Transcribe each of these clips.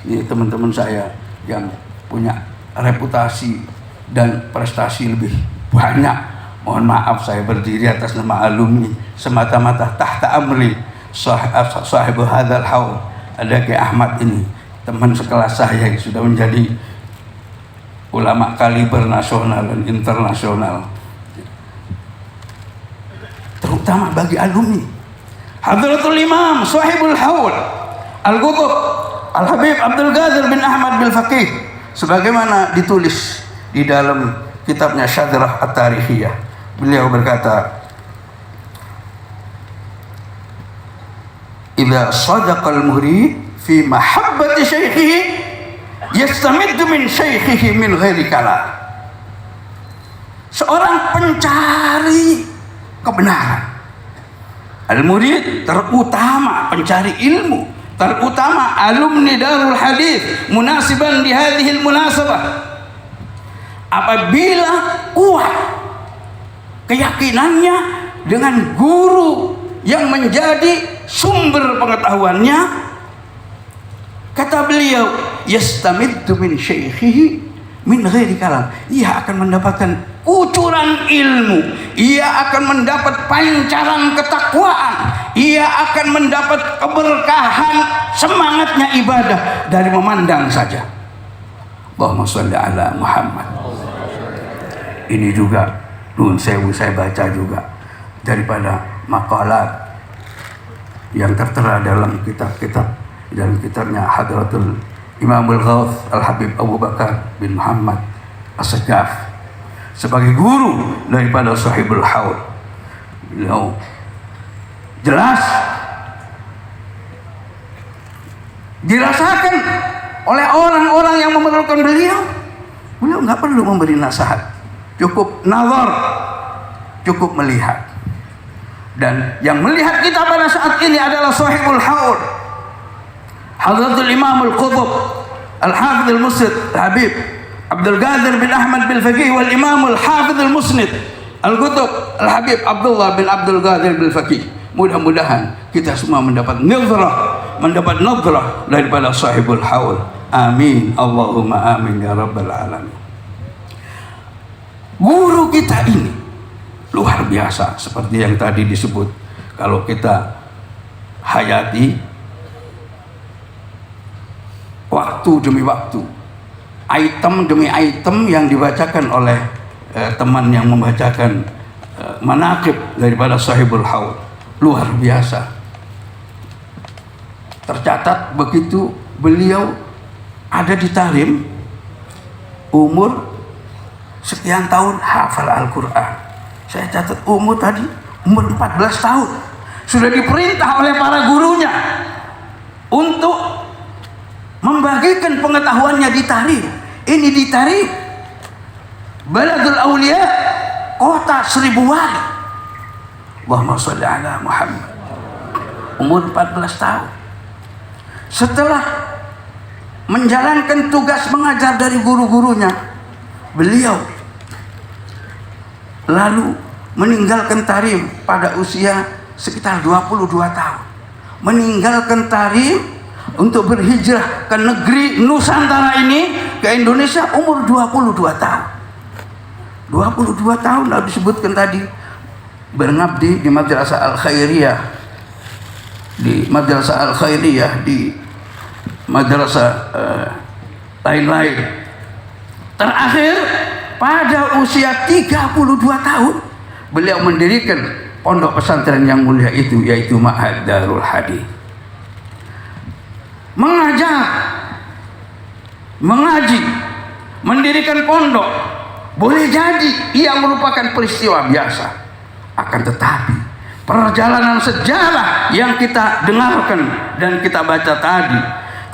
ini teman-teman saya yang punya reputasi dan prestasi lebih banyak. Mohon maaf saya berdiri atas nama alumni semata-mata tahta amri sahibu hadzal haul. Ada Ki Ahmad ini, teman sekelas saya yang sudah menjadi ulama kaliber nasional dan internasional, terutama bagi alumni. Hadratul Imam Sahibul Haul Al-Qutb Al-Habib Abdul Qadir bin Ahmad bil Faqih, sebagaimana ditulis di dalam kitabnya Syadrah At-Tarikhiyah. Beliau berkata, "Idza sadaqal murid fi mahabbati syaikhihi yastamiddu min syaikhihi min ghairi kalam." Seorang pencari kebenaran, al-murid terutama pencari ilmu, terutama alumni Darul Hadis, munasiban di hadhil munasabah, apabila kuat keyakinannya dengan guru yang menjadi sumber pengetahuannya, kata beliau, yastamiddu min syaikhihi min ghairi kalam, ia akan mendapatkan kucuran ilmu, ia akan mendapat pancaran ketakwaan, ia akan mendapat keberkahan semangatnya ibadah dari memandang saja. Allahumma sholli ala Muhammad. Ini juga nun sewu saya baca juga daripada makalat yang tertera dalam kitab-kitab, dalam kitabnya Hadratul Imamul Ghawth Al-Habib Abu Bakar bin Muhammad As-Sajjaf, sebagai guru daripada Sahibul Haul. Beliau jelas dirasakan oleh orang-orang yang memerlukan beliau. Beliau nggak perlu memberi nasihat, cukup nazar, cukup melihat. Dan yang melihat kita pada saat ini adalah Sahibul Haul, Hadratul Imam Al-Qutb Al-Hafidh Al-Musnid Habib Abdul Qadir bin Ahmad bil Faqih wal Imam Al-Hafidh Al-Musnid Al-Qutb Al-Habib Abdullah bin Abdul Qadir bil Faqih. Mudah-mudahan kita semua mendapat nadrah daripada Sahibul Haul. Amin, Allahumma amin ya rabbal alamin. Guru kita ini luar biasa, seperti yang tadi disebut. Kalau kita hayati waktu demi waktu, item demi item yang dibacakan oleh teman yang membacakan manaqib daripada Sahibul Haul, luar biasa. Tercatat begitu beliau ada di Tarim, umur sekian tahun hafal Al-Quran. Saya catat umur tadi, umur 14 tahun. Sudah diperintah oleh para gurunya untuk membagikan pengetahuannya di Tarim. Ini di Tarim, Baladul Aulia, kota 1000 wali. Allahumma sholli ala Muhammad. Umur 14 tahun. Setelah menjalankan tugas mengajar dari guru-gurunya, beliau lalu meninggalkan Tarim pada usia sekitar 22 tahun. Meninggalkan Tarim untuk berhijrah ke negeri Nusantara ini, ke Indonesia, umur 22 tahun. 22 tahun lalu disebutkan tadi berngabdi di Madrasah Al-Khairiyah, di Madrasah Al-Khairiyah, di madrasah lain-lain. Terakhir pada usia 32 tahun beliau mendirikan pondok pesantren yang mulia itu, yaitu Ma'had Darul Hadis. Mengajar, mengaji, mendirikan pondok, boleh jadi ia merupakan peristiwa biasa. Akan tetapi perjalanan sejarah yang kita dengarkan dan kita baca tadi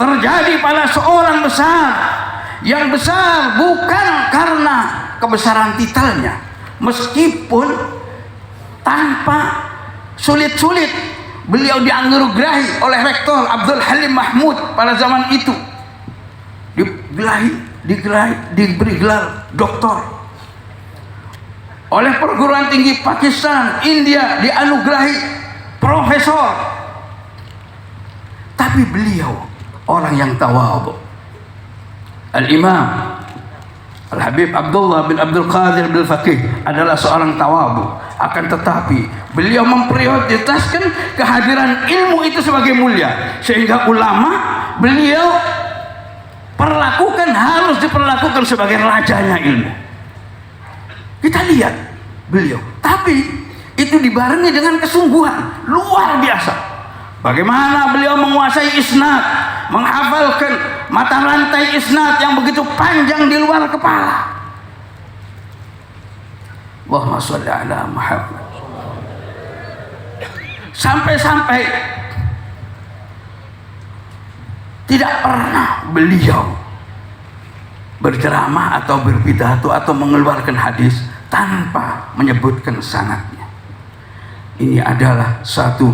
terjadi pada seorang besar, yang besar bukan karena kebesaran titelnya, meskipun tanpa sulit-sulit beliau dianugerahi oleh Rektor Abdul Halim Mahmud pada zaman itu, diberi gelar doktor. Oleh perguruan tinggi Pakistan, India dianugerahi profesor. Tapi beliau orang yang tawadhu. Al-Imam Al-Habib Abdullah bin Abdul Qadir bin Faqih adalah seorang tawadhu, akan tetapi beliau memprioritaskan kehadiran ilmu itu sebagai mulia, sehingga ulama beliau harus diperlakukan sebagai rajanya ilmu. Kita lihat beliau, tapi itu dibarengi dengan kesungguhan luar biasa. Bagaimana beliau menguasai isnad, menghafalkan mata rantai isnad yang begitu panjang di luar kepala. Allahumma sholli ala Muhammad. Sampai-sampai tidak pernah beliau berceramah atau berpidato atau mengeluarkan hadis tanpa menyebutkan sanadnya. Ini adalah satu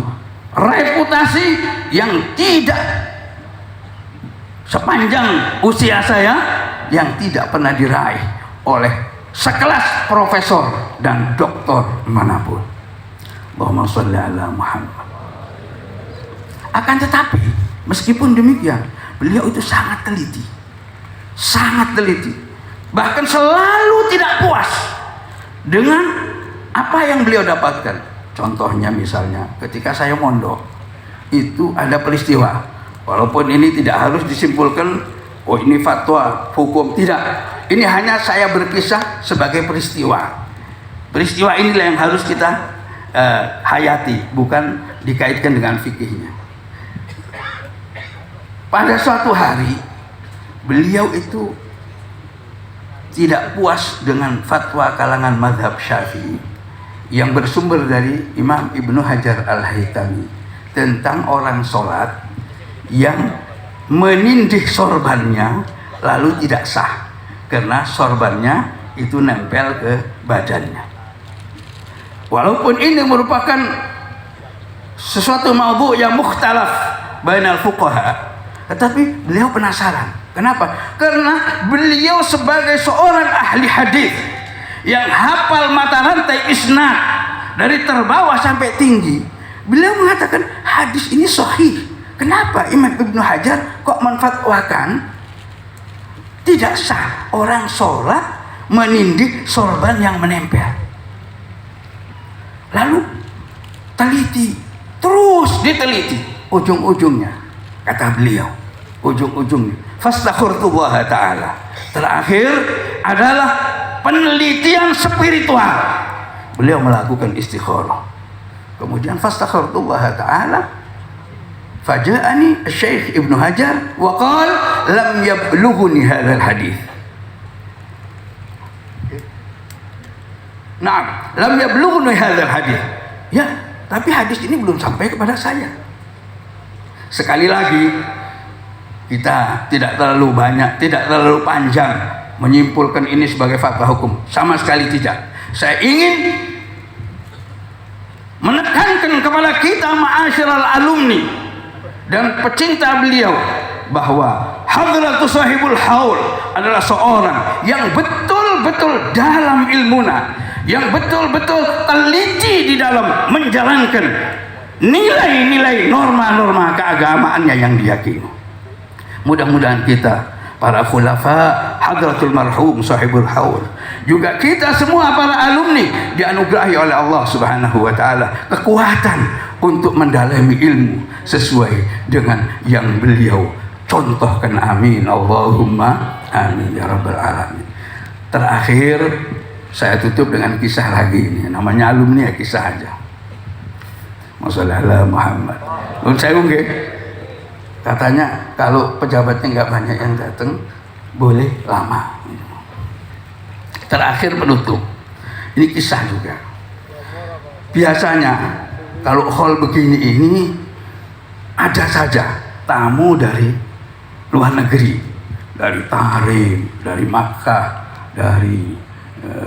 reputasi yang tidak sepanjang usia saya yang tidak pernah diraih oleh sekelas profesor dan doktor manapun. Allahumma sholli ala Muhammad. Akan tetapi meskipun demikian, beliau itu sangat teliti, bahkan selalu tidak puas dengan apa yang beliau dapatkan. Contohnya misalnya ketika saya mondok, itu ada peristiwa, walaupun ini tidak harus disimpulkan oh ini fatwa hukum, tidak, ini hanya saya berkisah sebagai peristiwa inilah yang harus kita hayati, bukan dikaitkan dengan fikihnya. Pada suatu hari beliau itu tidak puas dengan fatwa kalangan mazhab Syafi'i yang bersumber dari Imam Ibnu Hajar Al-Haytami tentang orang sholat yang menindih sorbannya lalu tidak sah karena sorbannya itu nempel ke badannya. Walaupun ini merupakan sesuatu maudhu' yang mukhtalaf bainal fuqaha, tetapi beliau penasaran. Kenapa? Karena beliau sebagai seorang ahli hadis yang hafal mata rantai isnad dari terbawah sampai tinggi, beliau mengatakan hadis ini sahih. Kenapa Imam Ibnu Hajar kok menfatwakan tidak sah orang sholat menindih sorban yang menempel? Lalu terus diteliti, ujung-ujungnya kata beliau, fastakhirullah ta'ala, terakhir adalah penelitian spiritual. Beliau melakukan istikharah, kemudian fastakhirullah ta'ala, faja'ani Syekh Ibnu Hajar wa qala lam yablughuni hadzal hadis. Nah, lam yablughuni hadzal hadis. Ya, tapi hadis ini belum sampai kepada saya. Sekali lagi, kita tidak terlalu banyak, tidak terlalu panjang menyimpulkan ini sebagai fatwa hukum, sama sekali tidak. Saya ingin menekankan kepada kita ma'asyiral alumni dan pecinta beliau bahwa Hadratus Sahibul Haul adalah seorang yang betul-betul dalam ilmuna, yang betul-betul teliti di dalam menjalankan nilai-nilai norma-norma keagamaannya yang diyakini. Mudah-mudahan kita para khulafa Hadratul Marhum Sahibul Haul, juga kita semua para alumni dianugerahi oleh Allah Subhanahu wa taala kekuatan untuk mendalami ilmu sesuai dengan yang beliau contohkan. Amin, Allahumma amin ya rabbal alamin. Terakhir saya tutup dengan kisah lagi, ini namanya alumni ya, kisah aja. Masalah Muhammad. Saya katanya kalau pejabatnya nggak banyak yang datang, boleh lama. Terakhir penutup, ini kisah juga. Biasanya kalau hall begini ini ada saja tamu dari luar negeri, dari Tahrim, dari Makkah, dari